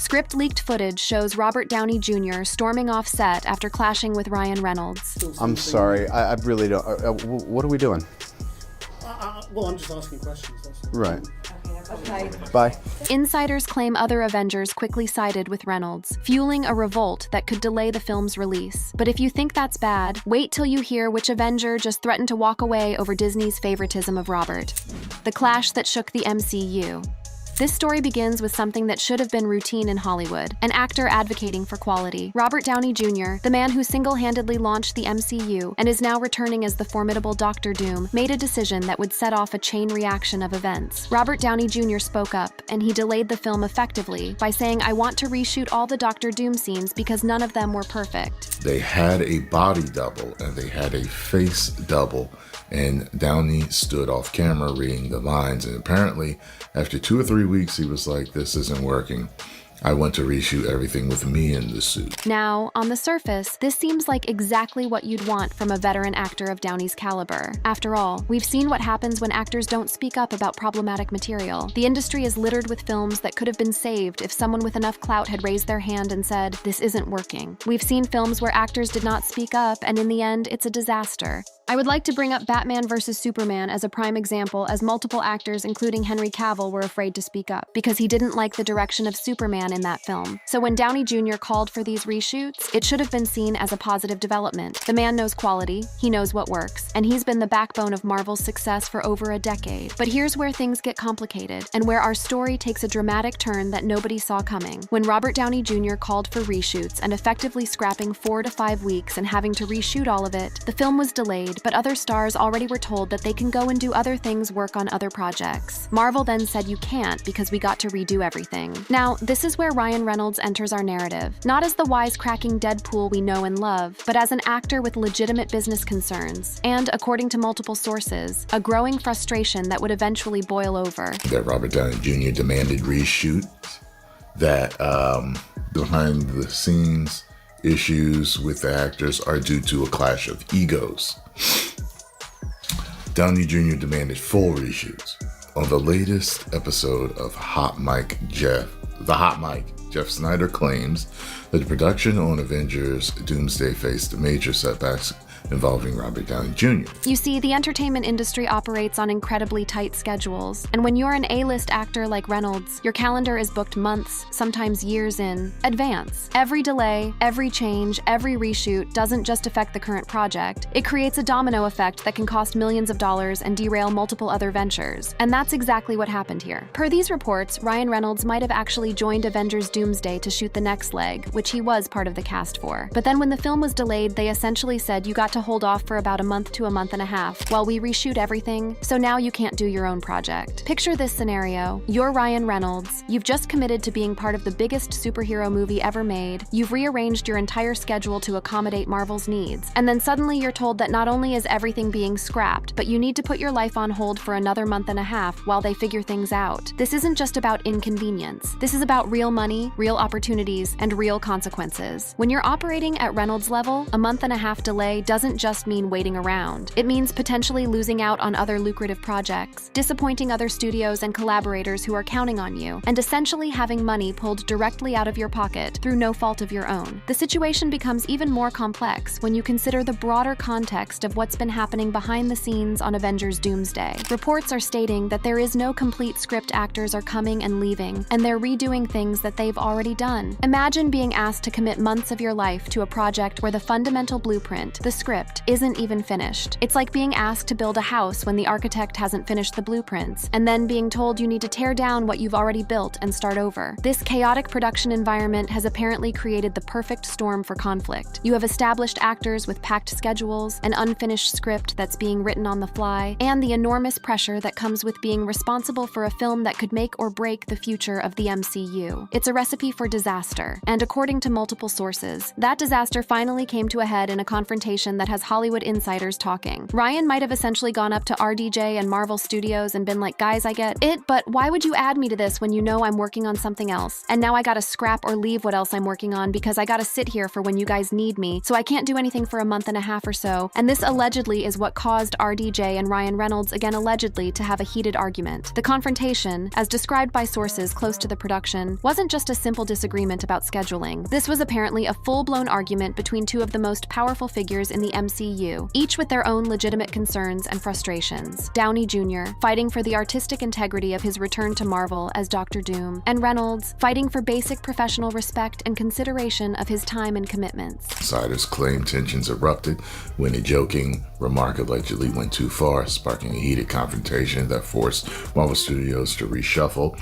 Script-leaked footage shows Robert Downey Jr. storming off set after clashing with Ryan Reynolds. I'm sorry, I really don't. What are we doing? Well, I'm just asking questions. That's all. Right. Okay. Bye. Insiders claim other Avengers quickly sided with Reynolds, fueling a revolt that could delay the film's release. But if you think that's bad, wait till you hear which Avenger just threatened to walk away over Disney's favoritism of Robert. The clash that shook the MCU. This story begins with something that should have been routine in Hollywood, an actor advocating for quality. Robert Downey Jr., the man who single-handedly launched the MCU and is now returning as the formidable Dr. Doom, made a decision that would set off a chain reaction of events. Robert Downey Jr. spoke up, and he delayed the film effectively by saying, "I want to reshoot all the Dr. Doom scenes because none of them were perfect." They had a body double and they had a face double, and Downey stood off camera reading the lines, and apparently after 2 or 3 weeks he was like, "This isn't working. I want to reshoot everything with me in the suit." Now, on the surface, this seems like exactly what you'd want from a veteran actor of Downey's caliber. After all, we've seen what happens when actors don't speak up about problematic material. The industry is littered with films that could have been saved if someone with enough clout had raised their hand and said, "This isn't working." We've seen films where actors did not speak up, and in the end, it's a disaster. I would like to bring up Batman vs. Superman as a prime example, as multiple actors, including Henry Cavill, were afraid to speak up because he didn't like the direction of Superman in that film. So when Downey Jr. called for these reshoots, it should have been seen as a positive development. The man knows quality, he knows what works, and he's been the backbone of Marvel's success for over a decade. But here's where things get complicated, and where our story takes a dramatic turn that nobody saw coming. When Robert Downey Jr. called for reshoots and effectively scrapping 4 to 5 weeks and having to reshoot all of it, the film was delayed, but other stars already were told that they can go and do other things, work on other projects. Marvel then said, "You can't because we got to redo everything." Now, this is where Ryan Reynolds enters our narrative, not as the wisecracking Deadpool we know and love, but as an actor with legitimate business concerns, and, according to multiple sources, a growing frustration that would eventually boil over. That Robert Downey Jr. demanded reshoots, that behind the scenes issues with the actors are due to a clash of egos. Downey Jr. demanded full reshoots. On the latest episode of The Hot Mic, Jeff Snyder claims that the production on Avengers Doomsday faced major setbacks involving Robert Downey Jr. You see, the entertainment industry operates on incredibly tight schedules, and when you're an A-list actor like Reynolds, your calendar is booked months, sometimes years in advance. Every delay, every change, every reshoot doesn't just affect the current project. It creates a domino effect that can cost millions of dollars and derail multiple other ventures. And that's exactly what happened here. Per these reports, Ryan Reynolds might have actually joined Avengers Doomsday to shoot the next leg, which he was part of the cast for. But then when the film was delayed, they essentially said, "You got to hold off for about a month to a month and a half while we reshoot everything, so now you can't do your own project." Picture this scenario. You're Ryan Reynolds. You've just committed to being part of the biggest superhero movie ever made. You've rearranged your entire schedule to accommodate Marvel's needs. And then suddenly you're told that not only is everything being scrapped, but you need to put your life on hold for another month and a half while they figure things out. This isn't just about inconvenience. This is about real money, real opportunities, and real consequences. When you're operating at Reynolds level, a month and a half delay doesn't just mean waiting around. It means potentially losing out on other lucrative projects, disappointing other studios and collaborators who are counting on you, and essentially having money pulled directly out of your pocket through no fault of your own. The situation becomes even more complex when you consider the broader context of what's been happening behind the scenes on Avengers Doomsday. Reports are stating that there is no complete script, actors are coming and leaving, and they're redoing things that they've already done. Imagine being asked to commit months of your life to a project where the fundamental blueprint, the script, isn't even finished. It's like being asked to build a house when the architect hasn't finished the blueprints, and then being told you need to tear down what you've already built and start over. This chaotic production environment has apparently created the perfect storm for conflict. You have established actors with packed schedules, an unfinished script that's being written on the fly, and the enormous pressure that comes with being responsible for a film that could make or break the future of the MCU. It's a recipe for disaster, and according to multiple sources, that disaster finally came to a head in a confrontation that has Hollywood insiders talking. Ryan might have essentially gone up to RDJ and Marvel Studios and been like, guys, I get it, but why would you add me to this when you know I'm working on something else? And now I gotta scrap or leave what else I'm working on because I gotta sit here for when you guys need me, so I can't do anything for a month and a half or so. And this allegedly is what caused RDJ and Ryan Reynolds, again allegedly, to have a heated argument. The confrontation, as described by sources close to the production, wasn't just a simple disagreement about scheduling. This was apparently a full-blown argument between two of the most powerful figures in the MCU, each with their own legitimate concerns and frustrations. Downey Jr. fighting for the artistic integrity of his return to Marvel as Dr. Doom, and Reynolds fighting for basic professional respect and consideration of his time and commitments. Insiders claim tensions erupted when a joking remark allegedly went too far, sparking a heated confrontation that forced Marvel Studios to reshuffle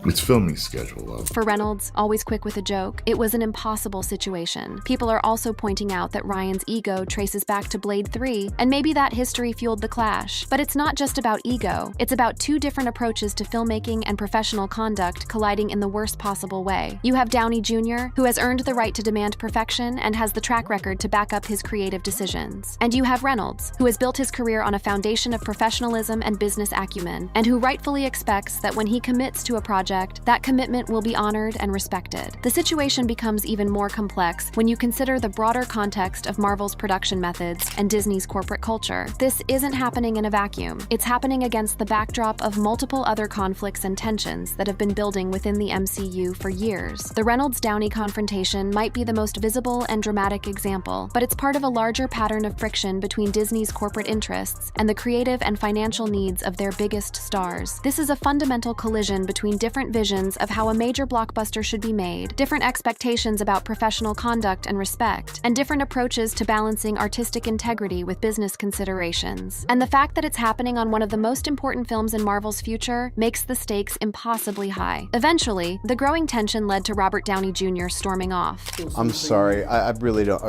its filming schedule. For Reynolds, always quick with a joke, it was an impossible situation. People are also pointing out that Ryan's ego traces back to Blade 3, and maybe that history fueled the clash. But it's not just about ego, it's about two different approaches to filmmaking and professional conduct colliding in the worst possible way. You have Downey Jr., who has earned the right to demand perfection and has the track record to back up his creative decisions. And you have Reynolds, who has built his career on a foundation of professionalism and business acumen, and who rightfully expects that when he commits to a project, that commitment will be honored and respected. The situation becomes even more complex when you consider the broader context of Marvel's production methods and Disney's corporate culture. This isn't happening in a vacuum. It's happening against the backdrop of multiple other conflicts and tensions that have been building within the MCU for years. The Reynolds-Downey confrontation might be the most visible and dramatic example, but it's part of a larger pattern of friction between Disney's corporate interests and the creative and financial needs of their biggest stars. This is a fundamental collision between different visions of how a major blockbuster should be made, different expectations about professional conduct and respect, and different approaches to balancing artistic integrity with business considerations. And the fact that it's happening on one of the most important films in Marvel's future makes the stakes impossibly high. Eventually, the growing tension led to Robert Downey Jr. storming off. I'm sorry, I really don't.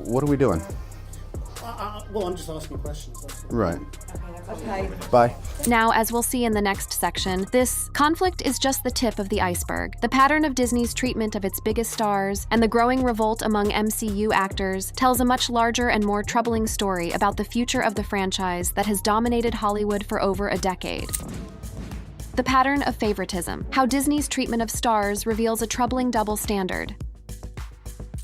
What are we doing? Well, I'm just asking questions. That's all. Right. Okay. Bye. Now, as we'll see in the next section, this conflict is just the tip of the iceberg. The pattern of Disney's treatment of its biggest stars and the growing revolt among MCU actors tells a much larger and more troubling story about the future of the franchise that has dominated Hollywood for over a decade. The pattern of favoritism. How Disney's treatment of stars reveals a troubling double standard.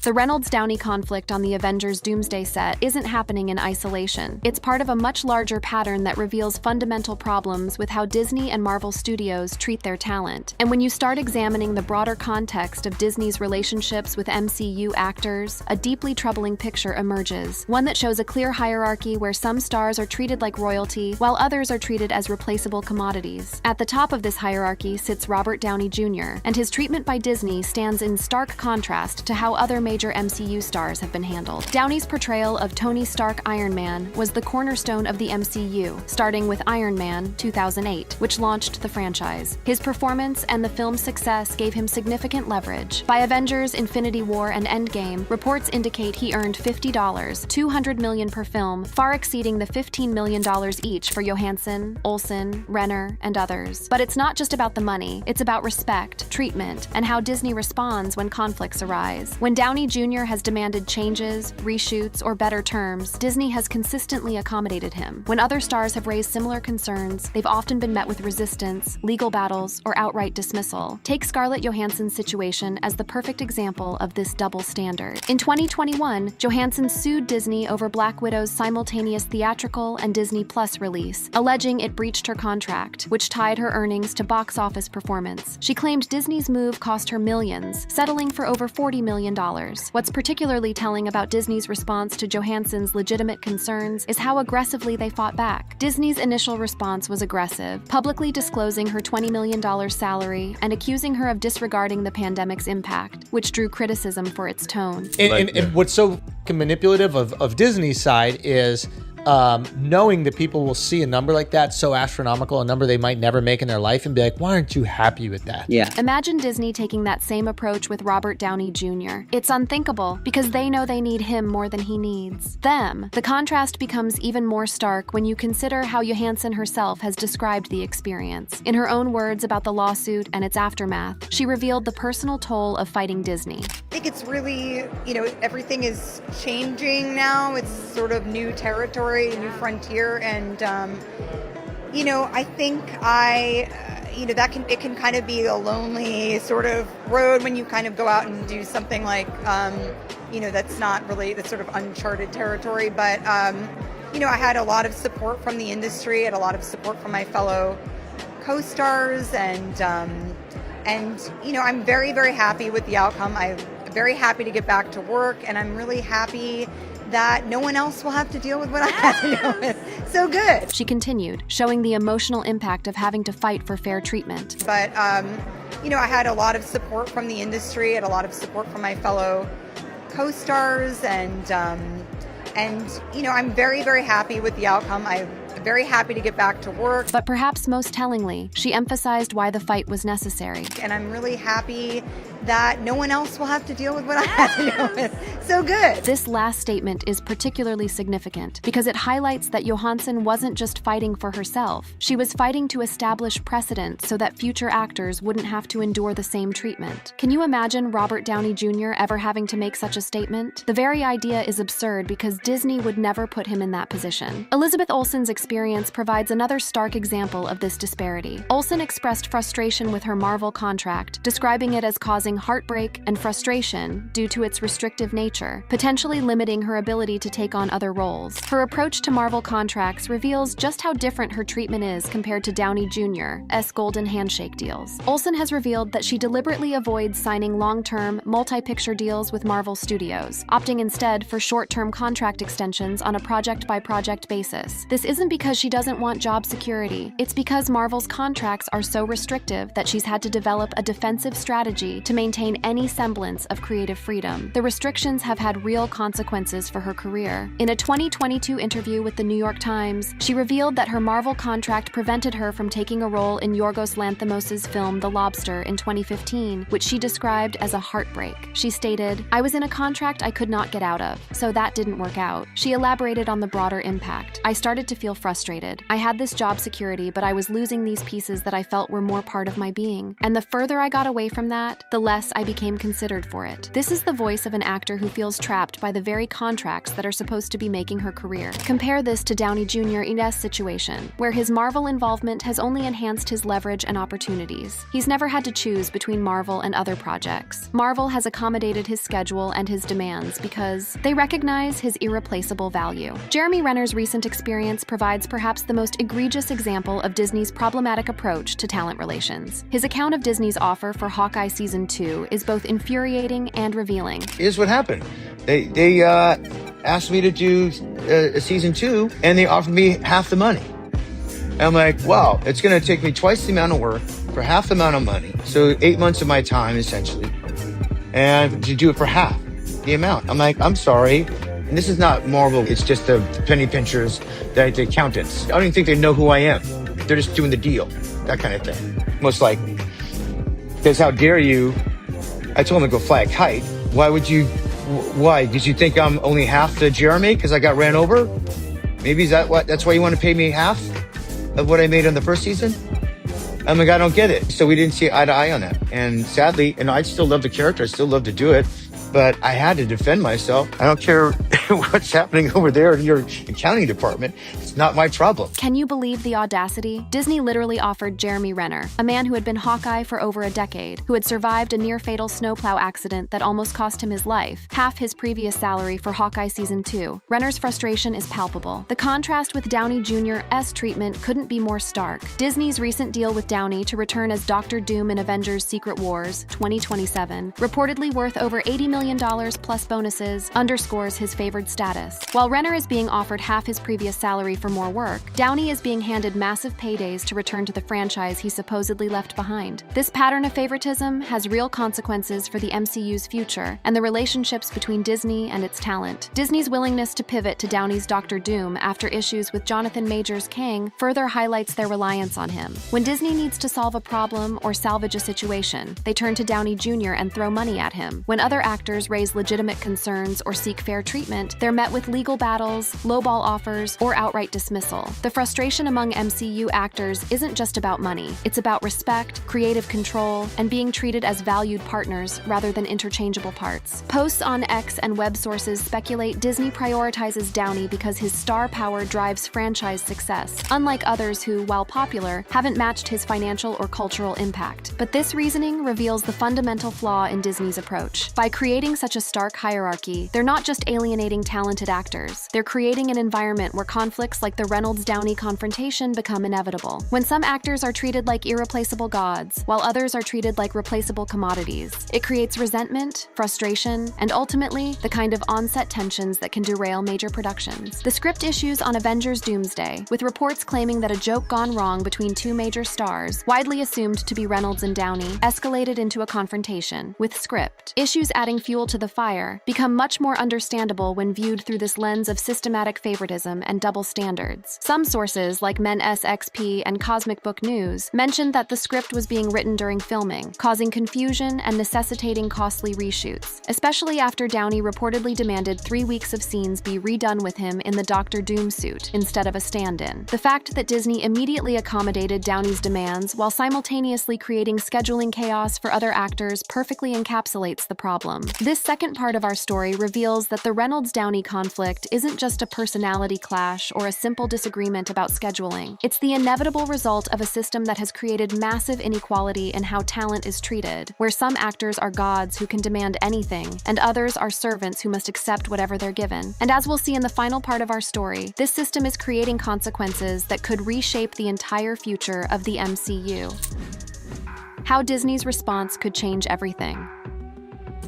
The Reynolds-Downey conflict on the Avengers Doomsday set isn't happening in isolation. It's part of a much larger pattern that reveals fundamental problems with how Disney and Marvel Studios treat their talent. And when you start examining the broader context of Disney's relationships with MCU actors, a deeply troubling picture emerges. One that shows a clear hierarchy where some stars are treated like royalty, while others are treated as replaceable commodities. At the top of this hierarchy sits Robert Downey Jr., and his treatment by Disney stands in stark contrast to how other major MCU stars have been handled. Downey's portrayal of Tony Stark Iron Man was the cornerstone of the MCU, starting with Iron Man 2008, which launched the franchise. His performance and the film's success gave him significant leverage. By Avengers, Infinity War, and Endgame, reports indicate he earned $50, $200 million per film, far exceeding the $15 million each for Johansson, Olsen, Renner, and others. But it's not just about the money, it's about respect, treatment, and how Disney responds when conflicts arise. When Downey Jr. has demanded changes, reshoots, or better terms, Disney has consistently accommodated him. When other stars have raised similar concerns, they've often been met with resistance, legal battles, or outright dismissal. Take Scarlett Johansson's situation as the perfect example of this double standard. In 2021, Johansson sued Disney over Black Widow's simultaneous theatrical and Disney Plus release, alleging it breached her contract, which tied her earnings to box office performance. She claimed Disney's move cost her millions, settling for over $40 million. What's particularly telling about Disney's response to Johansson's legitimate concerns is how aggressively they fought back. Disney's initial response was aggressive, publicly disclosing her $20 million salary and accusing her of disregarding the pandemic's impact, which drew criticism for its tone. And what's so manipulative of Disney's side is knowing that people will see a number like that, so astronomical, a number they might never make in their life, and be like, why aren't you happy with that? Yeah. Imagine Disney taking that same approach with Robert Downey Jr. It's unthinkable because they know they need him more than he needs them. The contrast becomes even more stark when you consider how Johansson herself has described the experience. In her own words about the lawsuit and its aftermath, she revealed the personal toll of fighting Disney. I think it's really, everything is changing now. It's sort of new territory, new frontier, and I think it can kind of be a lonely sort of road when you kind of go out and do something like, that's not really, that's sort of uncharted territory. But, I had a lot of support from the industry, had a lot of support from my fellow co-stars, and I'm very, very happy with the outcome. I'm very happy to get back to work, and I'm really happy that no one else will have to deal with what I have to deal with. So good. She continued, showing the emotional impact of having to fight for fair treatment. But, I had a lot of support from the industry, had a lot of support from my fellow co-stars, and I'm very, very happy with the outcome. I'm very happy to get back to work. But perhaps most tellingly, she emphasized why the fight was necessary. And I'm really happy that no one else will have to deal with what I have to deal with. So good. This last statement is particularly significant because it highlights that Johansson wasn't just fighting for herself. She was fighting to establish precedent so that future actors wouldn't have to endure the same treatment. Can you imagine Robert Downey Jr. ever having to make such a statement? The very idea is absurd because Disney would never put him in that position. Elizabeth Olsen's experience provides another stark example of this disparity. Olsen expressed frustration with her Marvel contract, describing it as causing heartbreak and frustration due to its restrictive nature, potentially limiting her ability to take on other roles. Her approach to Marvel contracts reveals just how different her treatment is compared to Downey Jr.'s golden handshake deals. Olsen has revealed that she deliberately avoids signing long-term, multi-picture deals with Marvel Studios, opting instead for short-term contract extensions on a project-by-project basis. This isn't because she doesn't want job security. It's because Marvel's contracts are so restrictive that she's had to develop a defensive strategy to maintain any semblance of creative freedom. The restrictions have had real consequences for her career. In a 2022 interview with the New York Times, she revealed that her Marvel contract prevented her from taking a role in Yorgos Lanthimos' film The Lobster in 2015, which she described as a heartbreak. She stated, "I was in a contract I could not get out of, so that didn't work out." She elaborated on the broader impact. "I started to feel frustrated. I had this job security, but I was losing these pieces that I felt were more part of my being. And the further I got away from that, the less I became considered for it." This is the voice of an actor who feels trapped by the very contracts that are supposed to be making her career. Compare this to Downey Jr.'s situation, where his Marvel involvement has only enhanced his leverage and opportunities. He's never had to choose between Marvel and other projects. Marvel has accommodated his schedule and his demands because they recognize his irreplaceable value. Jeremy Renner's recent experience provides perhaps the most egregious example of Disney's problematic approach to talent relations. His account of Disney's offer for Hawkeye Season 2 is both infuriating and revealing. Here's what happened. They asked me to do a Season 2, and they offered me half the money. And I'm like, wow, it's going to take me twice the amount of work for half the amount of money. So 8 months of my time, essentially. And to do it for half the amount. I'm like, I'm sorry. And this is not Marvel. It's just the penny pinchers, the accountants. I don't even think they know who I am. They're just doing the deal. That kind of thing. Most likely. Because how dare you? I told them to go fly a kite. Why would you? Why? Did you think I'm only half the Jeremy because I got ran over? Maybe is that what? That's why you want to pay me half of what I made on the first season? I'm like, I don't get it. So we didn't see eye to eye on that. And sadly, I still love the character. I still love to do it. But I had to defend myself. I don't care what's happening over there in your accounting department. It's not my problem. Can you believe the audacity? Disney literally offered Jeremy Renner, a man who had been Hawkeye for over a decade, who had survived a near-fatal snowplow accident that almost cost him his life, half his previous salary for Hawkeye Season 2. Renner's frustration is palpable. The contrast with Downey Jr.'s treatment couldn't be more stark. Disney's recent deal with Downey to return as Dr. Doom in Avengers Secret Wars 2027, reportedly worth over $80 million plus bonuses, underscores his favored status. While Renner is being offered half his previous salary for more work, Downey is being handed massive paydays to return to the franchise he supposedly left behind. This pattern of favoritism has real consequences for the MCU's future and the relationships between Disney and its talent. Disney's willingness to pivot to Downey's Dr. Doom after issues with Jonathan Majors Kang further highlights their reliance on him. When Disney needs to solve a problem or salvage a situation, they turn to Downey Jr. and throw money at him. When other actors raise legitimate concerns or seek fair treatment, they're met with legal battles, lowball offers, or outright dismissal. The frustration among MCU actors isn't just about money. It's about respect, creative control, and being treated as valued partners rather than interchangeable parts. Posts on X and web sources speculate Disney prioritizes Downey because his star power drives franchise success, unlike others who, while popular, haven't matched his financial or cultural impact. But this reasoning reveals the fundamental flaw in Disney's approach. By creating such a stark hierarchy, they're not just alienating talented actors, they're creating an environment where conflicts like the Reynolds-Downey confrontation become inevitable. When some actors are treated like irreplaceable gods, while others are treated like replaceable commodities, it creates resentment, frustration, and ultimately, the kind of on-set tensions that can derail major productions. The script issues on Avengers Doomsday, with reports claiming that a joke gone wrong between two major stars, widely assumed to be Reynolds and Downey, escalated into a confrontation. With script issues adding fuel to the fire, become much more understandable when viewed through this lens of systematic favoritism and double standards. Some sources, like Men SXP and Cosmic Book News, mentioned that the script was being written during filming, causing confusion and necessitating costly reshoots, especially after Downey reportedly demanded 3 weeks of scenes be redone with him in the Dr. Doom suit instead of a stand-in. The fact that Disney immediately accommodated Downey's demands while simultaneously creating scheduling chaos for other actors perfectly encapsulates the problem. This second part of our story reveals that the Reynolds-Downey conflict isn't just a personality clash or a simple disagreement about scheduling. It's the inevitable result of a system that has created massive inequality in how talent is treated, where some actors are gods who can demand anything, and others are servants who must accept whatever they're given. And as we'll see in the final part of our story, this system is creating consequences that could reshape the entire future of the MCU. How Disney's response could change everything.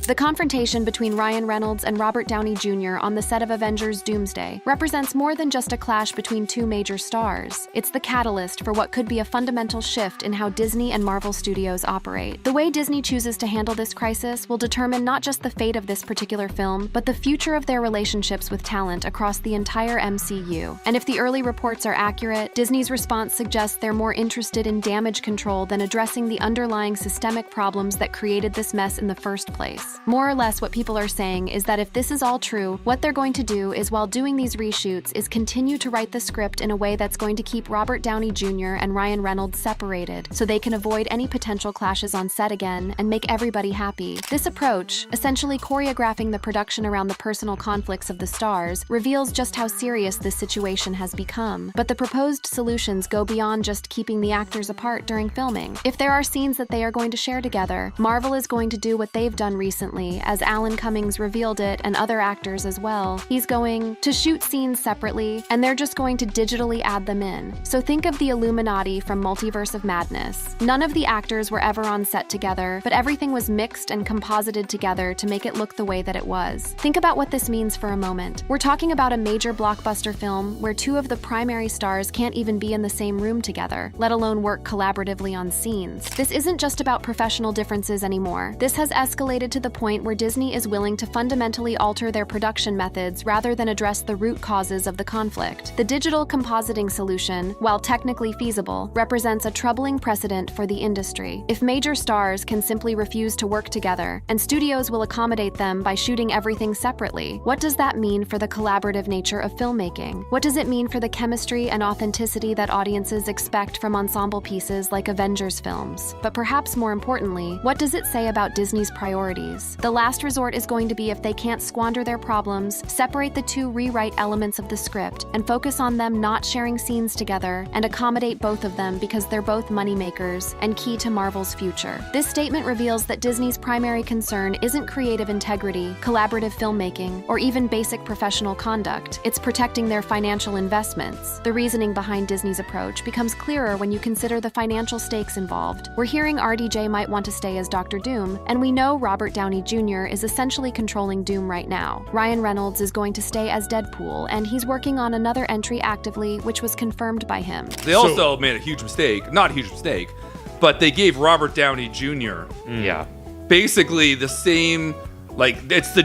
The confrontation between Ryan Reynolds and Robert Downey Jr. on the set of Avengers Doomsday represents more than just a clash between two major stars. It's the catalyst for what could be a fundamental shift in how Disney and Marvel Studios operate. The way Disney chooses to handle this crisis will determine not just the fate of this particular film, but the future of their relationships with talent across the entire MCU. And if the early reports are accurate, Disney's response suggests they're more interested in damage control than addressing the underlying systemic problems that created this mess in the first place. More or less what people are saying is that if this is all true, what they're going to do is, while doing these reshoots, is continue to write the script in a way that's going to keep Robert Downey Jr. and Ryan Reynolds separated, so they can avoid any potential clashes on set again and make everybody happy. This approach, essentially choreographing the production around the personal conflicts of the stars, reveals just how serious this situation has become. But the proposed solutions go beyond just keeping the actors apart during filming. If there are scenes that they are going to share together, Marvel is going to do what they've done recently, as Alan Cummings revealed it, and other actors as well. He's going to shoot scenes separately, and they're just going to digitally add them in. So think of the Illuminati from Multiverse of Madness. None of the actors were ever on set together, but everything was mixed and composited together to make it look the way that it was. Think about what this means for a moment. We're talking about a major blockbuster film where two of the primary stars can't even be in the same room together, let alone work collaboratively on scenes. This isn't just about professional differences anymore. This has escalated to the point where Disney is willing to fundamentally alter their production methods rather than address the root causes of the conflict. The digital compositing solution, while technically feasible, represents a troubling precedent for the industry. If major stars can simply refuse to work together, and studios will accommodate them by shooting everything separately, what does that mean for the collaborative nature of filmmaking? What does it mean for the chemistry and authenticity that audiences expect from ensemble pieces like Avengers films? But perhaps more importantly, what does it say about Disney's priorities? ways. The last resort is going to be if they can't squander their problems, separate the two rewrite elements of the script, and focus on them not sharing scenes together, and accommodate both of them because they're both moneymakers and key to Marvel's future. This statement reveals that Disney's primary concern isn't creative integrity, collaborative filmmaking, or even basic professional conduct. It's protecting their financial investments. The reasoning behind Disney's approach becomes clearer when you consider the financial stakes involved. We're hearing RDJ might want to stay as Dr. Doom, and we know Robert Downey Jr. is essentially controlling Doom right now. Ryan Reynolds is going to stay as Deadpool, and he's working on another entry actively, which was confirmed by him. They also made a huge mistake. Not a huge mistake, but they gave Robert Downey Jr. Basically the same, like, it's the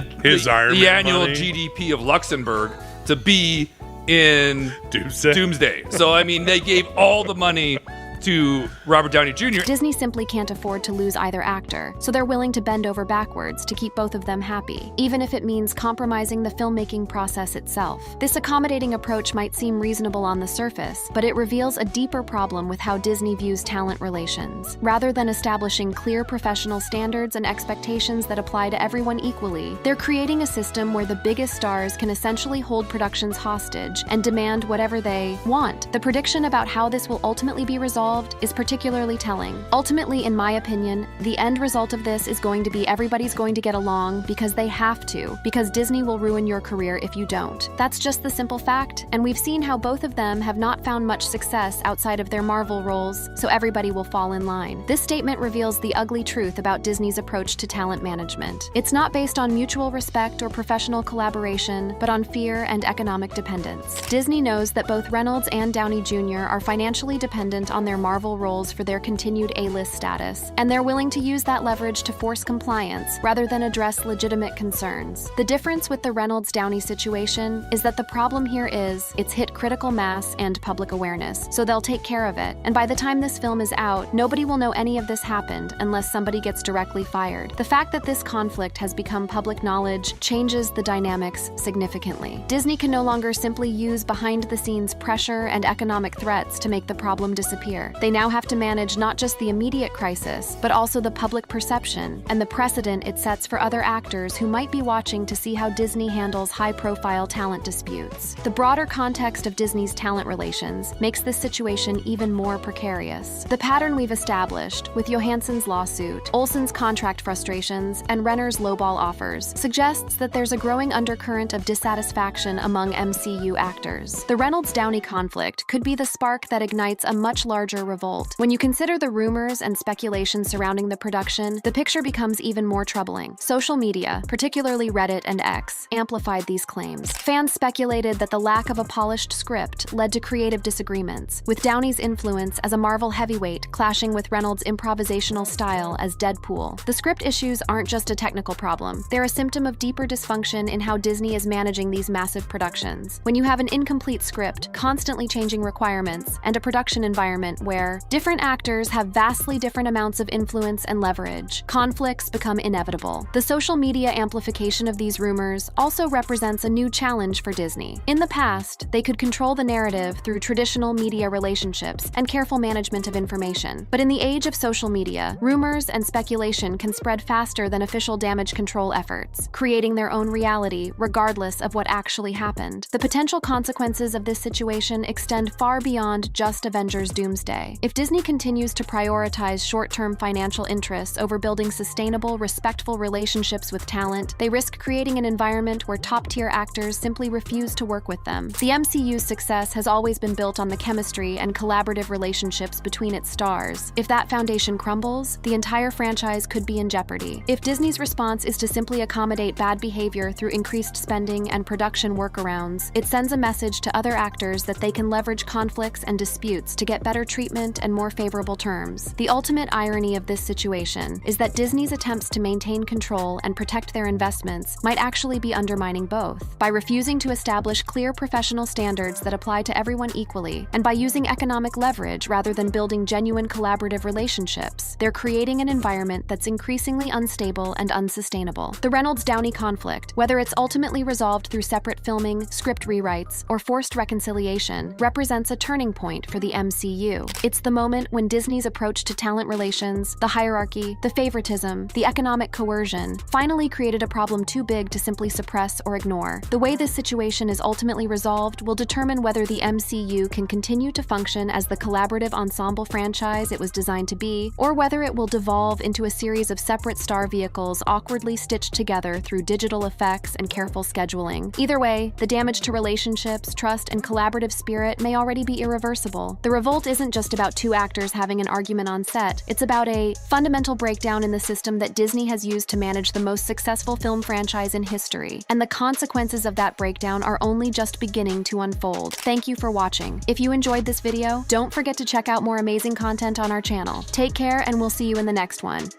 annual money. GDP of Luxembourg to be in Doomsday. So, I mean, they gave all the money to Robert Downey Jr. Disney simply can't afford to lose either actor, so they're willing to bend over backwards to keep both of them happy, even if it means compromising the filmmaking process itself. This accommodating approach might seem reasonable on the surface, but it reveals a deeper problem with how Disney views talent relations. Rather than establishing clear professional standards and expectations that apply to everyone equally, they're creating a system where the biggest stars can essentially hold productions hostage and demand whatever they want. The prediction about how this will ultimately be resolved is particularly telling. Ultimately, in my opinion, the end result of this is going to be everybody's going to get along because they have to, because Disney will ruin your career if you don't. That's just the simple fact, and we've seen how both of them have not found much success outside of their Marvel roles, so everybody will fall in line. This statement reveals the ugly truth about Disney's approach to talent management. It's not based on mutual respect or professional collaboration, but on fear and economic dependence. Disney knows that both Reynolds and Downey Jr. are financially dependent on their Marvel roles for their continued A-list status, and they're willing to use that leverage to force compliance rather than address legitimate concerns. The difference with the Reynolds-Downey situation is that the problem here is it's hit critical mass and public awareness, so they'll take care of it, and by the time this film is out, nobody will know any of this happened unless somebody gets directly fired. The fact that this conflict has become public knowledge changes the dynamics significantly. Disney can no longer simply use behind-the-scenes pressure and economic threats to make the problem disappear. They now have to manage not just the immediate crisis, but also the public perception and the precedent it sets for other actors who might be watching to see how Disney handles high-profile talent disputes. The broader context of Disney's talent relations makes this situation even more precarious. The pattern we've established, with Johansson's lawsuit, Olsen's contract frustrations, and Renner's lowball offers, suggests that there's a growing undercurrent of dissatisfaction among MCU actors. The Reynolds-Downey conflict could be the spark that ignites a much larger revolt. When you consider the rumors and speculation surrounding the production, the picture becomes even more troubling. Social media, particularly Reddit and X, amplified these claims. Fans speculated that the lack of a polished script led to creative disagreements, with Downey's influence as a Marvel heavyweight clashing with Reynolds' improvisational style as Deadpool. The script issues aren't just a technical problem. They're a symptom of deeper dysfunction in how Disney is managing these massive productions. When you have an incomplete script, constantly changing requirements, and a production environment where different actors have vastly different amounts of influence and leverage, conflicts become inevitable. The social media amplification of these rumors also represents a new challenge for Disney. In the past, they could control the narrative through traditional media relationships and careful management of information. But in the age of social media, rumors and speculation can spread faster than official damage control efforts, creating their own reality regardless of what actually happened. The potential consequences of this situation extend far beyond just Avengers Doomsday. If Disney continues to prioritize short-term financial interests over building sustainable, respectful relationships with talent, they risk creating an environment where top-tier actors simply refuse to work with them. The MCU's success has always been built on the chemistry and collaborative relationships between its stars. If that foundation crumbles, the entire franchise could be in jeopardy. If Disney's response is to simply accommodate bad behavior through increased spending and production workarounds, it sends a message to other actors that they can leverage conflicts and disputes to get better treatment and more favorable terms. The ultimate irony of this situation is that Disney's attempts to maintain control and protect their investments might actually be undermining both. By refusing to establish clear professional standards that apply to everyone equally, and by using economic leverage rather than building genuine collaborative relationships, they're creating an environment that's increasingly unstable and unsustainable. The Reynolds-Downey conflict, whether it's ultimately resolved through separate filming, script rewrites, or forced reconciliation, represents a turning point for the MCU. It's the moment when Disney's approach to talent relations, the hierarchy, the favoritism, the economic coercion, finally created a problem too big to simply suppress or ignore. The way this situation is ultimately resolved will determine whether the MCU can continue to function as the collaborative ensemble franchise it was designed to be, or whether it will devolve into a series of separate star vehicles awkwardly stitched together through digital effects and careful scheduling. Either way, the damage to relationships, trust, and collaborative spirit may already be irreversible. The revolt isn't just about two actors having an argument on set. It's about a fundamental breakdown in the system that Disney has used to manage the most successful film franchise in history. And the consequences of that breakdown are only just beginning to unfold. Thank you for watching. If you enjoyed this video, don't forget to check out more amazing content on our channel. Take care, and we'll see you in the next one.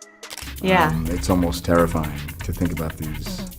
Yeah. It's almost terrifying to think about these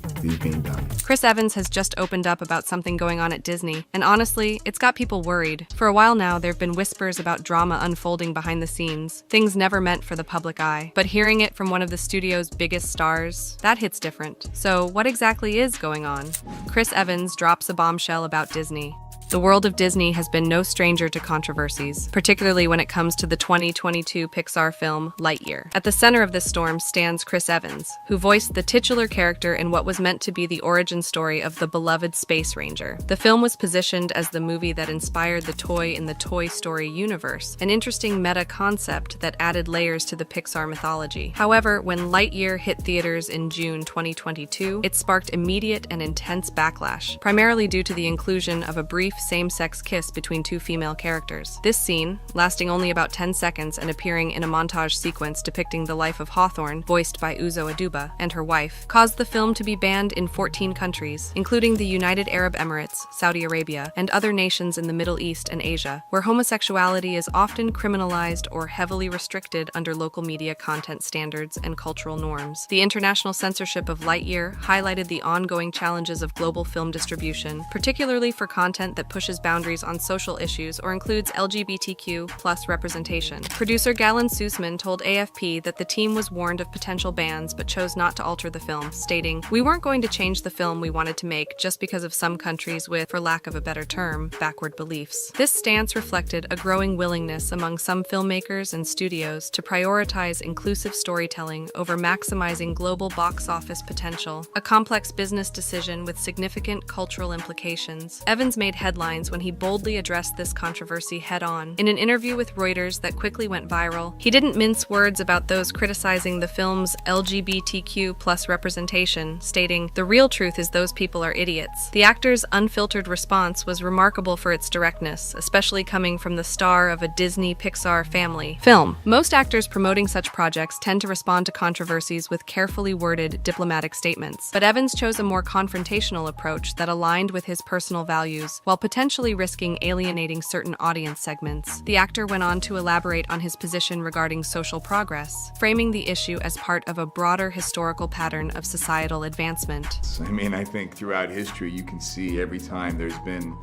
being done. Chris Evans has just opened up about something going on at Disney, and honestly, it's got people worried. For a while now, there have been whispers about drama unfolding behind the scenes, things never meant for the public eye. But hearing it from one of the studio's biggest stars, that hits different. So what exactly is going on? Chris Evans drops a bombshell about Disney. The world of Disney has been no stranger to controversies, particularly when it comes to the 2022 Pixar film Lightyear. At the center of this storm stands Chris Evans, who voiced the titular character in what was meant to be the origin story of the beloved Space Ranger. The film was positioned as the movie that inspired the toy in the Toy Story universe, an interesting meta concept that added layers to the Pixar mythology. However, when Lightyear hit theaters in June 2022, it sparked immediate and intense backlash, primarily due to the inclusion of a brief same-sex kiss between two female characters. This scene, lasting only about 10 seconds and appearing in a montage sequence depicting the life of Hawthorne, voiced by Uzo Aduba, and her wife, caused the film to be banned in 14 countries, including the United Arab Emirates, Saudi Arabia, and other nations in the Middle East and Asia, where homosexuality is often criminalized or heavily restricted under local media content standards and cultural norms. The international censorship of Lightyear highlighted the ongoing challenges of global film distribution, particularly for content that pushes boundaries on social issues or includes LGBTQ+ representation. Producer Galen Sussman told AFP that the team was warned of potential bans but chose not to alter the film, stating, "We weren't going to change the film we wanted to make just because of some countries with, for lack of a better term, backward beliefs." This stance reflected a growing willingness among some filmmakers and studios to prioritize inclusive storytelling over maximizing global box office potential, a complex business decision with significant cultural implications. Evans made headlines when he boldly addressed this controversy head-on. In an interview with Reuters that quickly went viral, he didn't mince words about those criticizing the film's LGBTQ+ representation, stating, "The real truth is those people are idiots." The actor's unfiltered response was remarkable for its directness, especially coming from the star of a Disney-Pixar family film. Most actors promoting such projects tend to respond to controversies with carefully worded diplomatic statements, but Evans chose a more confrontational approach that aligned with his personal values, while potentially risking alienating certain audience segments. The actor went on to elaborate on his position regarding social progress, framing the issue as part of a broader historical pattern of societal advancement. I mean, I think throughout history you can see every time there's been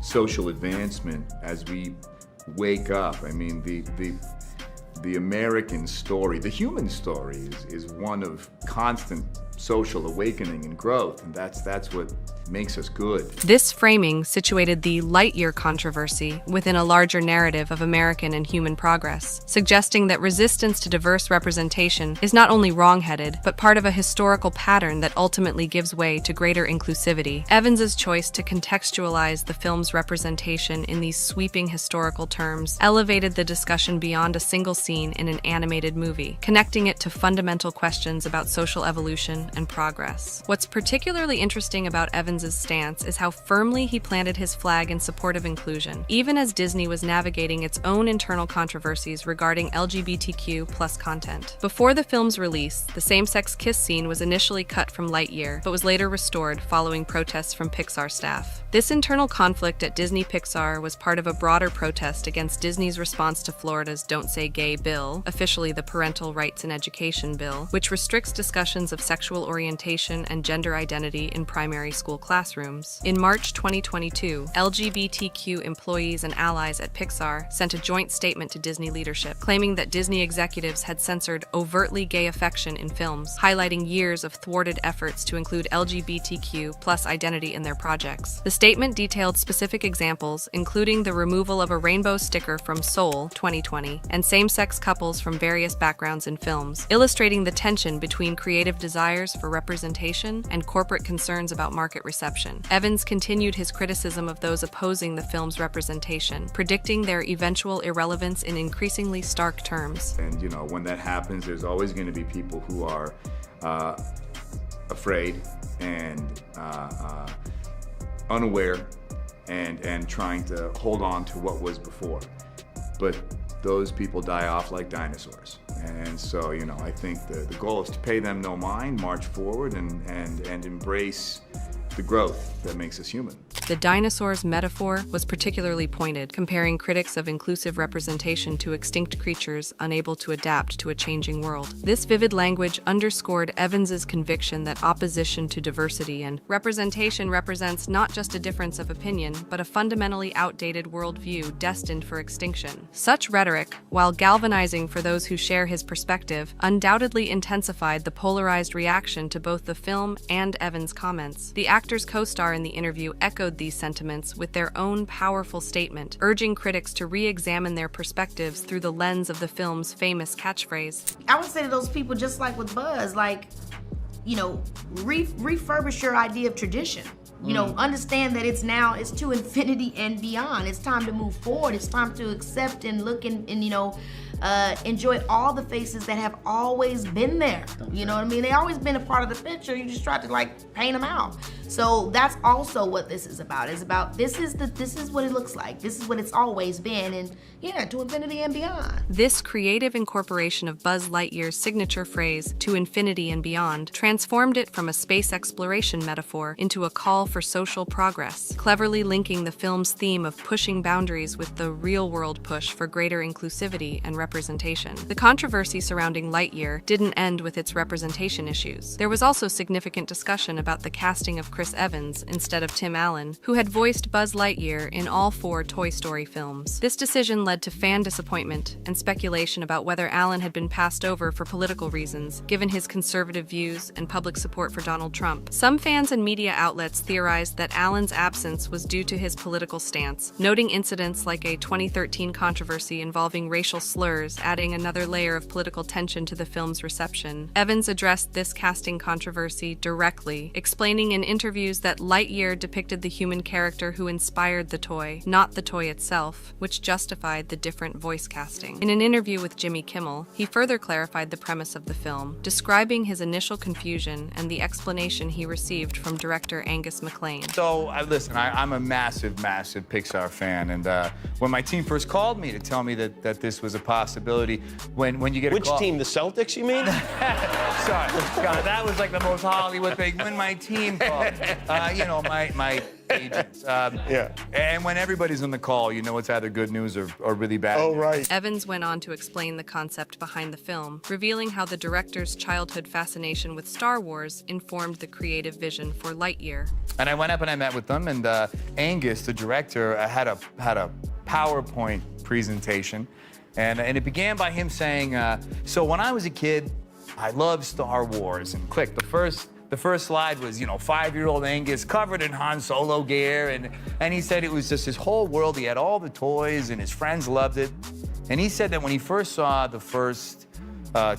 social advancement as we wake up. I mean, the American story, the human story is one of constant social awakening and growth, and that's what makes us good. This framing situated the Lightyear controversy within a larger narrative of American and human progress, suggesting that resistance to diverse representation is not only wrong-headed, but part of a historical pattern that ultimately gives way to greater inclusivity. Evans's choice to contextualize the film's representation in these sweeping historical terms elevated the discussion beyond a single scene in an animated movie, connecting it to fundamental questions about social evolution and progress. What's particularly interesting about Evans's stance is how firmly he planted his flag in support of inclusion, even as Disney was navigating its own internal controversies regarding LGBTQ+ content. Before the film's release, the same-sex kiss scene was initially cut from Lightyear, but was later restored following protests from Pixar staff. This internal conflict at Disney Pixar was part of a broader protest against Disney's response to Florida's Don't Say Gay bill, officially the Parental Rights in Education bill, which restricts discussions of sexual sexual orientation and gender identity in primary school classrooms. In March 2022, LGBTQ employees and allies at Pixar sent a joint statement to Disney leadership, claiming that Disney executives had censored overtly gay affection in films, highlighting years of thwarted efforts to include LGBTQ+ identity in their projects. The statement detailed specific examples, including the removal of a rainbow sticker from Soul 2020 and same-sex couples from various backgrounds in films, illustrating the tension between creative desires for representation and corporate concerns about market reception. Evans continued his criticism of those opposing the film's representation, predicting their eventual irrelevance in increasingly stark terms. And when that happens, there's always going to be people who are afraid and unaware and trying to hold on to what was before. But those people die off like dinosaurs. And so, I think the goal is to pay them no mind, march forward, and embrace the growth that makes us human. The dinosaurs metaphor was particularly pointed, comparing critics of inclusive representation to extinct creatures unable to adapt to a changing world. This vivid language underscored Evans's conviction that opposition to diversity and representation represents not just a difference of opinion, but a fundamentally outdated worldview destined for extinction. Such rhetoric, while galvanizing for those who share his perspective, undoubtedly intensified the polarized reaction to both the film and Evans' comments. The actor's co-star in the interview echoed these sentiments with their own powerful statement, urging critics to re-examine their perspectives through the lens of the film's famous catchphrase. I would say to those people, just like with Buzz, refurbish your idea of tradition. Understand that it's to infinity and beyond. It's time to move forward. It's time to accept and look and enjoy all the faces that have always been there. You know what I mean? They always been a part of the picture. You just try to paint them out. So that's also what this is about. It's about this is what it looks like. This is what it's always been, and to infinity and beyond. This creative incorporation of Buzz Lightyear's signature phrase, "to infinity and beyond," transformed it from a space exploration metaphor into a call for social progress, cleverly linking the film's theme of pushing boundaries with the real-world push for greater inclusivity and representation. The controversy surrounding Lightyear didn't end with its representation issues. There was also significant discussion about the casting of Chris Evans instead of Tim Allen, who had voiced Buzz Lightyear in all 4 Toy Story films. This decision led to fan disappointment and speculation about whether Allen had been passed over for political reasons, given his conservative views and public support for Donald Trump. Some fans and media outlets theorized that Allen's absence was due to his political stance, noting incidents like a 2013 controversy involving racial slurs, adding another layer of political tension to the film's reception. Evans addressed this casting controversy directly, explaining in interviews that Lightyear depicted the human character who inspired the toy, not the toy itself, which justified the different voice casting. In an interview with Jimmy Kimmel, he further clarified the premise of the film, describing his initial confusion and the explanation he received from director Angus MacLane. So, listen, I'm a massive Pixar fan, and when my team first called me to tell me that this was a possibility, when you get a call... Which team, the Celtics, you mean? Sorry, God, that was like the most Hollywood thing. When my team called, my agents. And when everybody's on the call, it's either good news or really bad. Oh, right. Evans went on to explain the concept behind the film, revealing how the director's childhood fascination with Star Wars informed the creative vision for Lightyear. And I went up and I met with them, and Angus, the director, had a PowerPoint presentation, and it began by him saying, so when I was a kid, I loved Star Wars, and click, the first slide was, 5-year-old Angus covered in Han Solo gear, and he said it was just his whole world. He had all the toys, and his friends loved it. And he said that when he first saw the first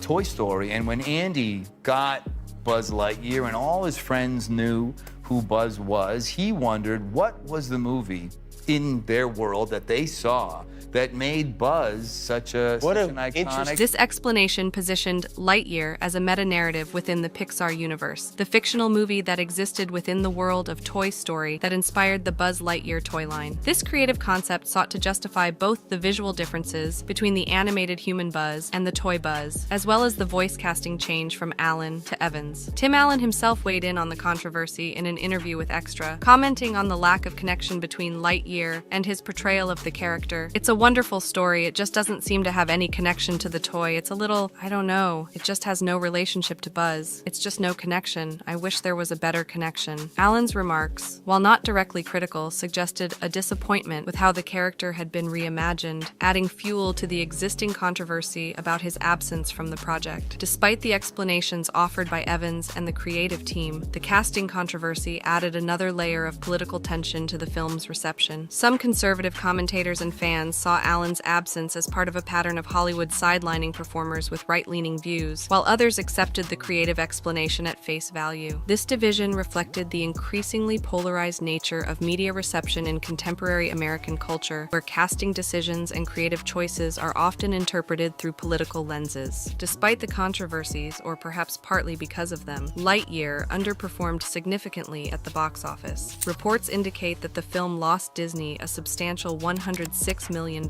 Toy Story, and when Andy got Buzz Lightyear and all his friends knew who Buzz was, he wondered what was the movie in their world that they saw that made Buzz such an iconic... This explanation positioned Lightyear as a meta-narrative within the Pixar universe, the fictional movie that existed within the world of Toy Story that inspired the Buzz Lightyear toy line. This creative concept sought to justify both the visual differences between the animated human Buzz and the toy Buzz, as well as the voice casting change from Allen to Evans. Tim Allen himself weighed in on the controversy in an interview with Extra, commenting on the lack of connection between Lightyear Lightyear and his portrayal of the character. It's a wonderful story, it just doesn't seem to have any connection to the toy. It's a little, I don't know, it just has no relationship to Buzz. It's just no connection. I wish there was a better connection. Allen's remarks, while not directly critical, suggested a disappointment with how the character had been reimagined, adding fuel to the existing controversy about his absence from the project. Despite the explanations offered by Evans and the creative team, the casting controversy added another layer of political tension to the film's reception. Some conservative commentators and fans saw Allen's absence as part of a pattern of Hollywood sidelining performers with right-leaning views, while others accepted the creative explanation at face value. This division reflected the increasingly polarized nature of media reception in contemporary American culture, where casting decisions and creative choices are often interpreted through political lenses. Despite the controversies, or perhaps partly because of them, Lightyear underperformed significantly at the box office. Reports indicate that the film lost Disney a substantial $106 million,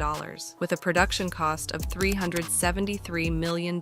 with a production cost of $373 million,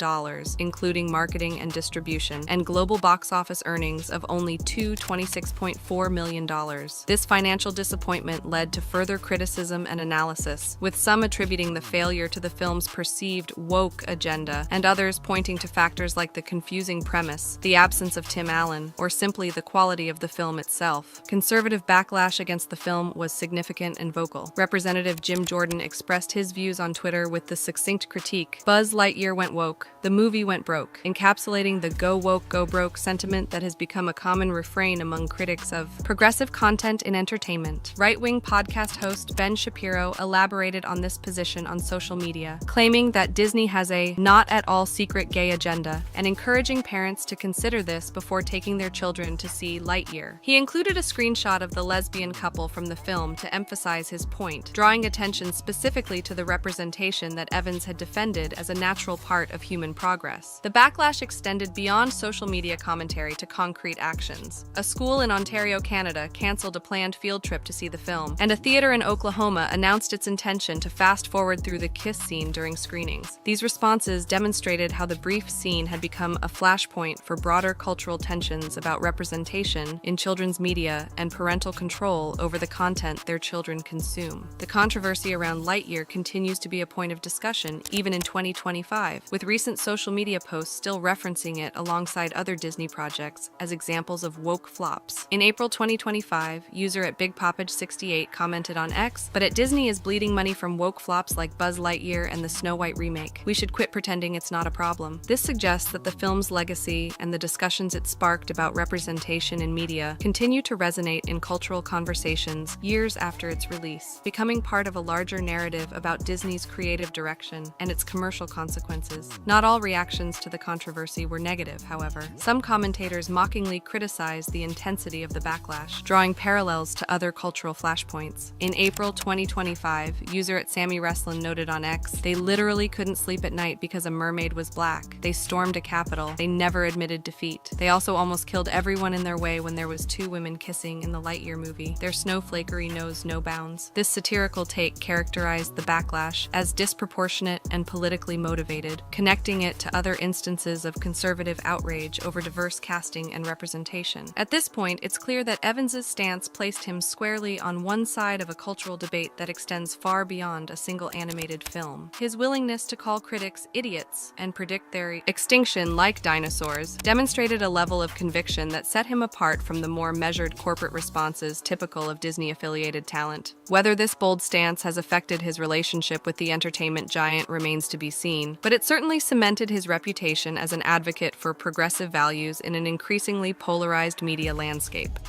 including marketing and distribution, and global box office earnings of only $26.4 million. This financial disappointment led to further criticism and analysis, with some attributing the failure to the film's perceived woke agenda, and others pointing to factors like the confusing premise, the absence of Tim Allen, or simply the quality of the film itself. Conservative backlash against the film was significant and vocal. Representative Jim Jordan expressed his views on Twitter with the succinct critique, "Buzz Lightyear went woke, the movie went broke," encapsulating the go woke, go broke sentiment that has become a common refrain among critics of progressive content in entertainment. Right-wing podcast host Ben Shapiro elaborated on this position on social media, claiming that Disney has a not-at-all secret gay agenda and encouraging parents to consider this before taking their children to see Lightyear. He included a screenshot of the lesbian couple from the film to emphasize his point, drawing attention specifically to the representation that Evans had defended as a natural part of human progress. The backlash extended beyond social media commentary to concrete actions. A school in Ontario, Canada, canceled a planned field trip to see the film, and a theater in Oklahoma announced its intention to fast-forward through the kiss scene during screenings. These responses demonstrated how the brief scene had become a flashpoint for broader cultural tensions about representation in children's media and parental control over the content their children consume. The controversy around Lightyear continues to be a point of discussion even in 2025, with recent social media posts still referencing it alongside other Disney projects as examples of woke flops. In April 2025, user at BigPoppage68 commented on X, "But at Disney is bleeding money from woke flops like Buzz Lightyear and the Snow White remake. We should quit pretending it's not a problem." This suggests that the film's legacy and the discussions it sparked about representation in media continue to resonate in cultural conversations years after its release, becoming part of a larger narrative about Disney's creative direction and its commercial consequences. Not all reactions to the controversy were negative, however. Some commentators mockingly criticized the intensity of the backlash, drawing parallels to other cultural flashpoints. In April 2025, user at Sammy Wrestlin noted on X, "They literally couldn't sleep at night because a mermaid was black. They stormed a capitol. They never admitted defeat. They also almost killed everyone in their way when there was two women kissing in the Lightyear movie. Their snowflakery knows no bounds." This satirical take characterized the backlash as disproportionate and politically motivated, connecting it to other instances of conservative outrage over diverse casting and representation. At this point, it's clear that Evans's stance placed him squarely on one side of a cultural debate that extends far beyond a single animated film. His willingness to call critics idiots and predict their extinction like dinosaurs demonstrated a level of conviction that set him apart from the more measured corporate responses typical of Disney-affiliated talent. Whether this bold stance has affected his relationship with the entertainment giant remains to be seen, but it certainly cemented his reputation as an advocate for progressive values in an increasingly polarized media landscape.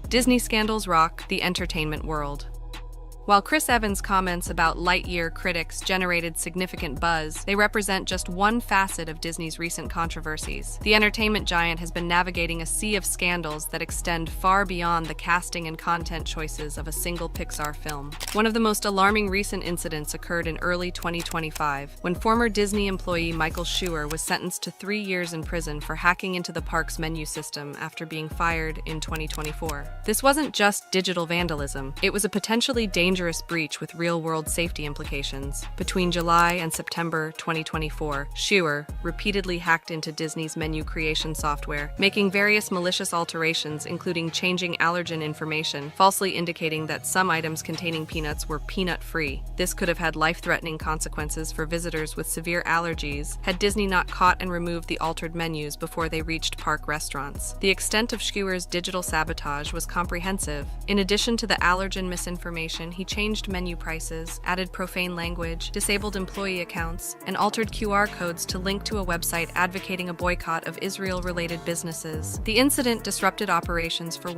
Disney scandals rock the entertainment world. While Chris Evans' comments about Lightyear critics generated significant buzz, they represent just one facet of Disney's recent controversies. The entertainment giant has been navigating a sea of scandals that extend far beyond the casting and content choices of a single Pixar film. One of the most alarming recent incidents occurred in early 2025, when former Disney employee Michael Schur was sentenced to 3 years in prison for hacking into the park's menu system after being fired in 2024. This wasn't just digital vandalism, it was a potentially dangerous dangerous breach with real-world safety implications. Between July and September 2024, Schuer repeatedly hacked into Disney's menu creation software, making various malicious alterations, including changing allergen information, falsely indicating that some items containing peanuts were peanut-free. This could have had life-threatening consequences for visitors with severe allergies had Disney not caught and removed the altered menus before they reached park restaurants. The extent of Schuer's digital sabotage was comprehensive. In addition to the allergen misinformation, he changed menu prices, added profane language, disabled employee accounts, and altered QR codes to link to a website advocating a boycott of Israel-related businesses. The incident disrupted operations for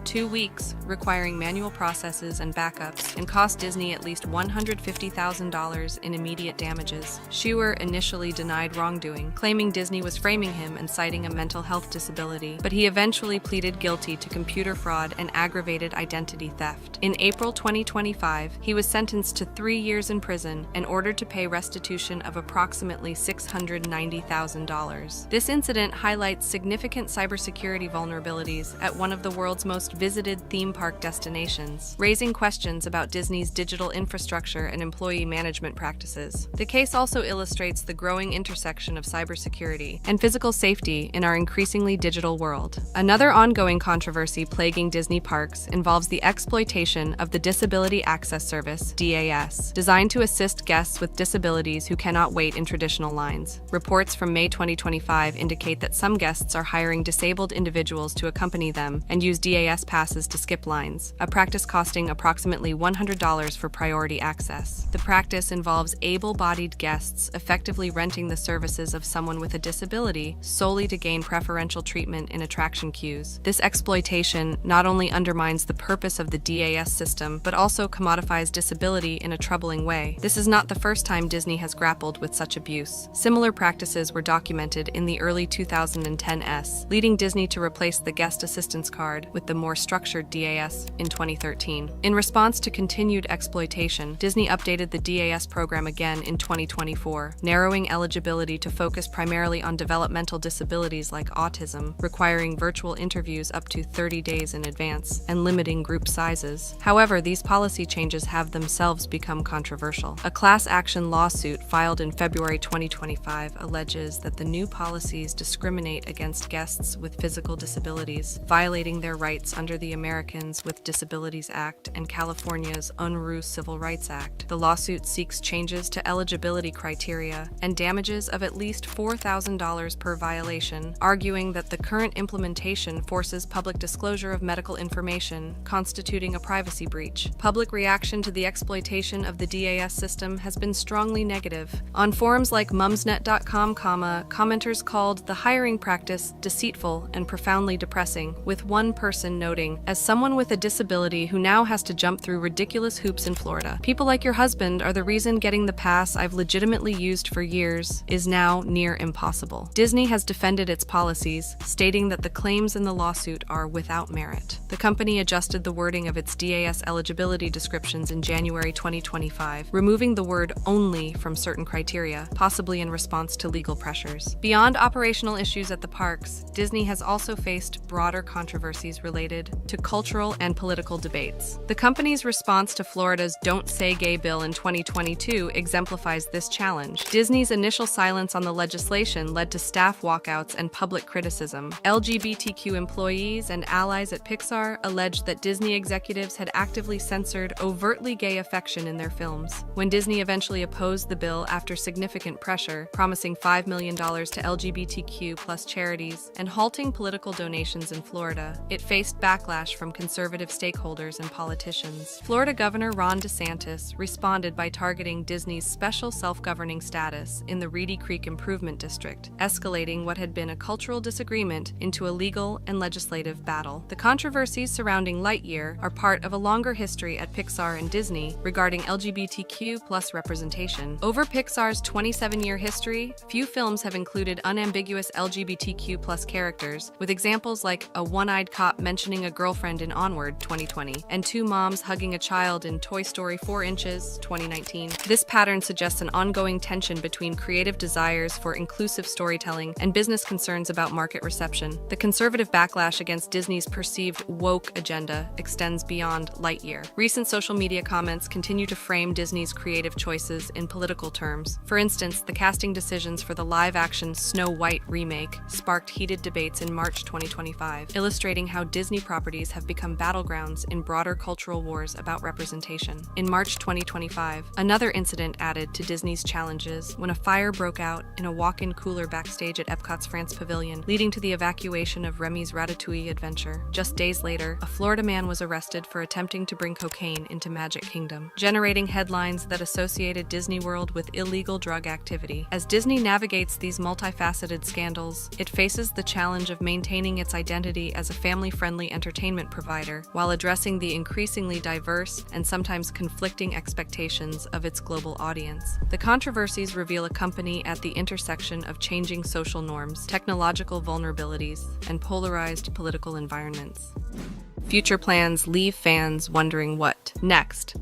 2 weeks, requiring manual processes and backups, and cost Disney at least $150,000 in immediate damages. Schuer initially denied wrongdoing, claiming Disney was framing him and citing a mental health disability, but he eventually pleaded guilty to computer fraud and aggravated identity theft. In April 2025, he was sentenced to 3 years in prison and ordered to pay restitution of approximately $690,000. This incident highlights significant cybersecurity vulnerabilities at one of the world's most visited theme park destinations, raising questions about Disney's digital infrastructure and employee management practices. The case also illustrates the growing intersection of cybersecurity and physical safety in our increasingly digital world. Another ongoing controversy plaguing Disney parks involves the exploitation of the Disability Access Service, DAS, designed to assist guests with disabilities who cannot wait in traditional lines. Reports from May 2025 indicate that some guests are hiring disabled individuals to accompany them and use DAS passes to skip lines, a practice costing approximately $100 for priority access. The practice involves able-bodied guests effectively renting the services of someone with a disability solely to gain preferential treatment in attraction queues. This exploitation not only undermines the purpose of the DAS system, but also commodifies disability in a troubling way. This is not the first time Disney has grappled with such abuse. Similar practices were documented in the early 2010s, leading Disney to replace the guest assistance card with the more structured DAS in 2013. In response to continued exploitation, Disney updated the DAS program again in 2024, narrowing eligibility to focus primarily on developmental disabilities like autism, requiring virtual interviews up to 30 days in advance, and limiting group sizes. However, these policy changes have themselves become controversial. A class action lawsuit filed in February 2025 alleges that the new policies discriminate against guests with physical disabilities, violating their rights under the Americans with Disabilities Act and California's Unruh Civil Rights Act. The lawsuit seeks changes to eligibility criteria and damages of at least $4,000 per violation, arguing that the current implementation forces public disclosure of medical information, constituting a privacy breach. Public reaction to the exploitation of the DAS system has been strongly negative. On forums like mumsnet.com, commenters called the hiring practice deceitful and profoundly depressing, with one person noting, "As someone with a disability who now has to jump through ridiculous hoops in Florida, people like your husband are the reason getting the pass I've legitimately used for years is now near impossible." Disney has defended its policies, stating that the claims in the lawsuit are without merit. The company adjusted the wording of its DAS eligibility descriptions in January 2025, removing the word "only" from certain criteria, possibly in response to legal pressures. Beyond operational issues at the parks, Disney has also faced broader controversies related to cultural and political debates. The company's response to Florida's Don't Say Gay bill in 2022 exemplifies this challenge. Disney's initial silence on the legislation led to staff walkouts and public criticism. LGBTQ employees and allies at Pixar alleged that Disney executives had actively censored overtly gay affection in their films. When Disney eventually opposed the bill after significant pressure, promising $5 million to LGBTQ+ charities and halting political donations in Florida, it faced backlash from conservative stakeholders and politicians. Florida Governor Ron DeSantis responded by targeting Disney's special self-governing status in the Reedy Creek Improvement District, escalating what had been a cultural disagreement into a legal and legislative battle. The controversies surrounding Lightyear are part of a longer history at Pixar and Disney regarding LGBTQ+ representation. Over Pixar's 27-year history, few films have included unambiguous LGBTQ+ characters, with examples like a one-eyed cop mentioning a girlfriend in Onward 2020, and two moms hugging a child in Toy Story 4 Inches 2019. This pattern suggests an ongoing tension between creative desires for inclusive storytelling and business concerns about market reception. The conservative backlash against Disney's perceived woke agenda extends beyond Lightyear. Recent recent social media comments continue to frame Disney's creative choices in political terms. For instance, the casting decisions for the live-action Snow White remake sparked heated debates in March 2025, illustrating how Disney properties have become battlegrounds in broader cultural wars about representation. In March 2025, another incident added to Disney's challenges when a fire broke out in a walk-in cooler backstage at Epcot's France Pavilion, leading to the evacuation of Remy's Ratatouille adventure. Just days later, a Florida man was arrested for attempting to bring cocaine into Magic Kingdom, generating headlines that associated Disney World with illegal drug activity. As Disney navigates these multifaceted scandals, it faces the challenge of maintaining its identity as a family-friendly entertainment provider while addressing the increasingly diverse and sometimes conflicting expectations of its global audience. The controversies reveal a company at the intersection of changing social norms, technological vulnerabilities, and polarized political environments. Future plans leave fans wondering what next.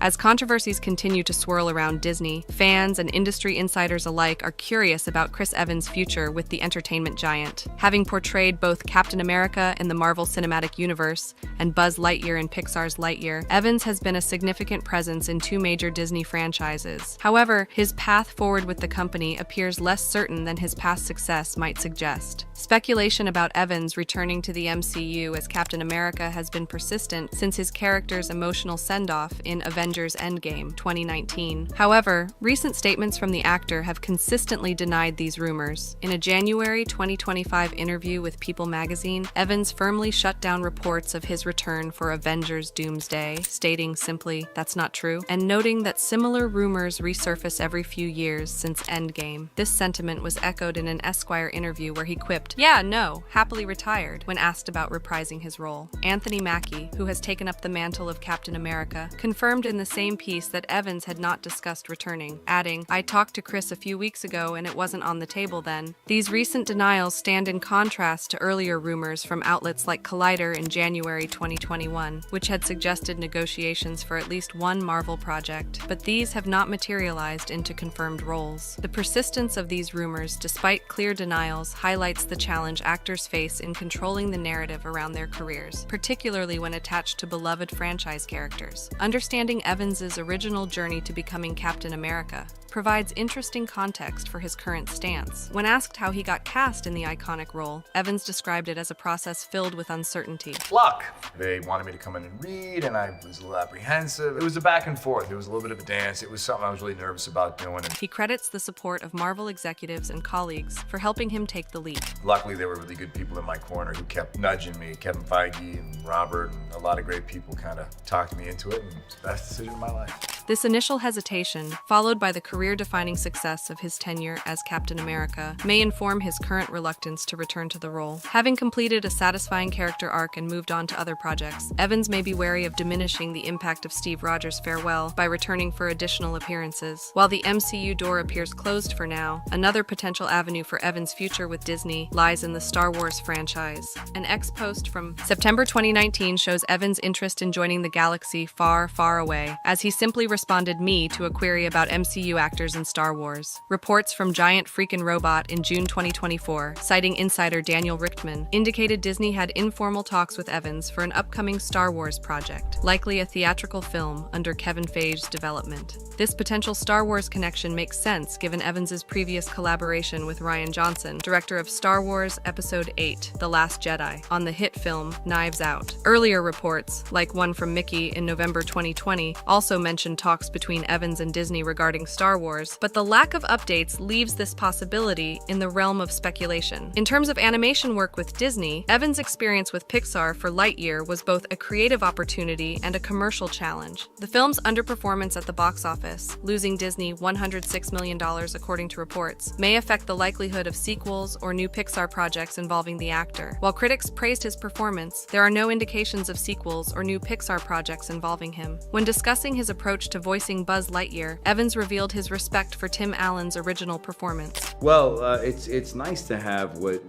As controversies continue to swirl around Disney, fans and industry insiders alike are curious about Chris Evans' future with the entertainment giant. Having portrayed both Captain America in the Marvel Cinematic Universe and Buzz Lightyear in Pixar's Lightyear, Evans has been a significant presence in two major Disney franchises. However, his path forward with the company appears less certain than his past success might suggest. Speculation about Evans returning to the MCU as Captain America has been persistent since his character's emotional send-off in Avengers Endgame 2019. However, recent statements from the actor have consistently denied these rumors. In a January 2025 interview with People magazine, Evans firmly shut down reports of his return for Avengers Doomsday, stating simply, "That's not true," and noting that similar rumors resurface every few years since Endgame. This sentiment was echoed in an Esquire interview where he quipped, "Yeah, no, happily retired," when asked about reprising his role. Anthony Mackie, who has taken up the mantle of Captain America, confirmed in the same piece that Evans had not discussed returning, adding, "I talked to Chris a few weeks ago and it wasn't on the table then." These recent denials stand in contrast to earlier rumors from outlets like Collider in January 2021, which had suggested negotiations for at least one Marvel project, but these have not materialized into confirmed roles. The persistence of these rumors, despite clear denials, highlights the challenge actors face in controlling the narrative around their careers, particularly when attached to beloved franchise characters. Understanding Evans's original journey to becoming Captain America provides interesting context for his current stance. When asked how he got cast in the iconic role, Evans described it as a process filled with uncertainty. Luck. They wanted me to come in and read, and I was a little apprehensive. It was a back and forth. It was a little bit of a dance. It was something I was really nervous about doing. He credits the support of Marvel executives and colleagues for helping him take the leap. Luckily, there were really good people in my corner who kept nudging me. Kevin Feige and Robert and a lot of great people kind of talked me into it, and it's the best decision of my life. This initial hesitation, followed by the career-defining success of his tenure as Captain America, may inform his current reluctance to return to the role. Having completed a satisfying character arc and moved on to other projects, Evans may be wary of diminishing the impact of Steve Rogers' farewell by returning for additional appearances. While the MCU door appears closed for now, another potential avenue for Evans' future with Disney lies in the Star Wars franchise. An ex-post from September 2019 shows Evans' interest in joining the galaxy far, far away, as he simply responded "me" to a query about MCU actors in Star Wars. Reports from Giant Freakin' Robot in June 2024, citing insider Daniel Richtman, indicated Disney had informal talks with Evans for an upcoming Star Wars project, likely a theatrical film under Kevin Feige's development. This potential Star Wars connection makes sense given Evans's previous collaboration with Rian Johnson, director of Star Wars Episode 8, The Last Jedi, on the hit film Knives Out. Earlier reports, like one from Mickey in November 2020, also mentioned talks between Evans and Disney regarding Star Wars, but the lack of updates leaves this possibility in the realm of speculation. In terms of animation work with Disney, Evans' experience with Pixar for Lightyear was both a creative opportunity and a commercial challenge. The film's underperformance at the box office, losing Disney $106 million according to reports, may affect the likelihood of sequels or new Pixar projects involving the actor. While critics praised his performance, there are no indications of sequels or new Pixar projects involving him. When discussing his approach to voicing Buzz Lightyear, Evans revealed his respect for Tim Allen's original performance. Well, it's nice to have what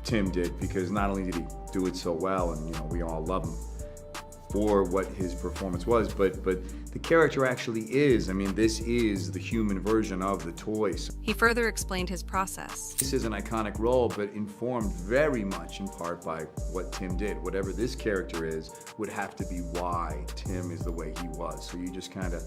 Tim did, because not only did he do it so well, and we all love him for what his performance was, but the character actually is. I mean, this is the human version of the toys. He further explained his process. This is an iconic role, but informed very much in part by what Tim did. Whatever this character is would have to be why Tim is the way he was. So you just kind of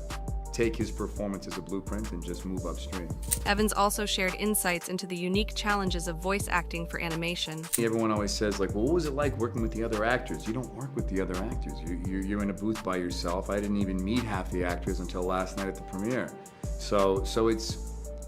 take his performance as a blueprint and just move upstream. Evans also shared insights into the unique challenges of voice acting for animation. Everyone always says, like, well, what was it like working with the other actors? You don't work with the other actors. You're in a booth by yourself. I didn't even meet half the actors until last night at the premiere. So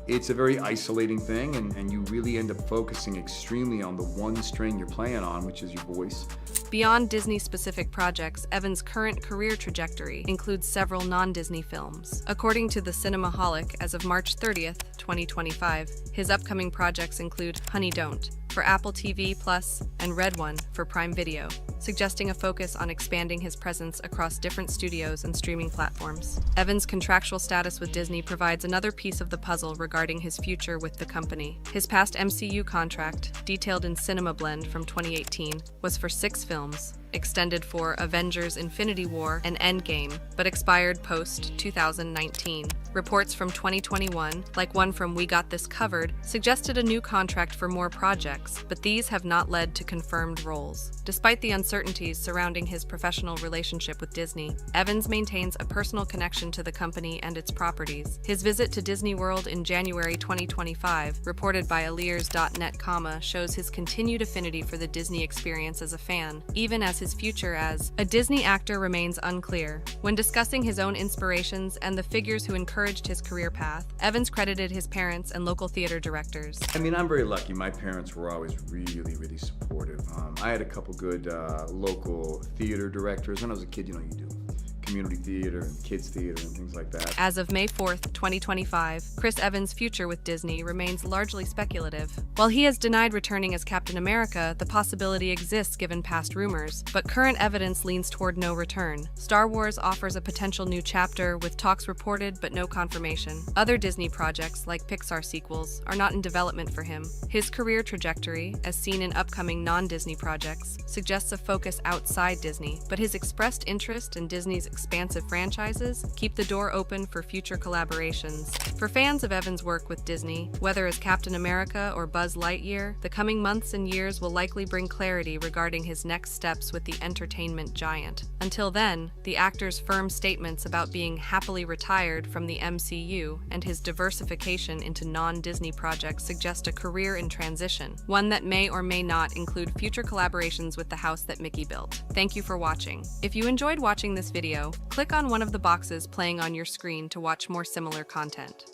it's a very isolating thing, and you really end up focusing extremely on the one string you're playing on, which is your voice. Beyond Disney-specific projects, Evans' current career trajectory includes several non-Disney films. According to the Cinemaholic, as of March 30th, 2025, his upcoming projects include Honey Don't for Apple TV Plus and Red One for Prime Video, suggesting a focus on expanding his presence across different studios and streaming platforms. Evans' contractual status with Disney provides another piece of the puzzle regarding his future with the company. His past MCU contract, detailed in Cinema Blend from 2018, was for 6 films, extended for Avengers Infinity War and Endgame, but expired post-2019. Reports from 2021, like one from We Got This Covered, suggested a new contract for more projects, but these have not led to confirmed roles. Despite the uncertainties surrounding his professional relationship with Disney, Evans maintains a personal connection to the company and its properties. His visit to Disney World in January 2025, reported by Aliers.net, shows his continued affinity for the Disney experience as a fan, even as his future as a Disney actor remains unclear. When discussing his own inspirations and the figures who encouraged his career path, Evans credited his parents and local theater directors. I mean, I'm very lucky. My parents were always really, really supportive. I had a couple good local theater directors. When I was a kid, you do community theater and kids theater and things like that. As of May 4th, 2025, Chris Evans' future with Disney remains largely speculative. While he has denied returning as Captain America, the possibility exists given past rumors, but current evidence leans toward no return. Star Wars offers a potential new chapter, with talks reported but no confirmation. Other Disney projects, like Pixar sequels, are not in development for him. His career trajectory, as seen in upcoming non-Disney projects, suggests a focus outside Disney, but his expressed interest in Disney's expansive franchises keep the door open for future collaborations. For fans of Evans' work with Disney, whether as Captain America or Buzz Lightyear, the coming months and years will likely bring clarity regarding his next steps with the entertainment giant. Until then, the actor's firm statements about being happily retired from the MCU and his diversification into non-Disney projects suggest a career in transition, one that may or may not include future collaborations with the house that Mickey built. Thank you for watching. If you enjoyed watching this video, click on one of the boxes playing on your screen to watch more similar content.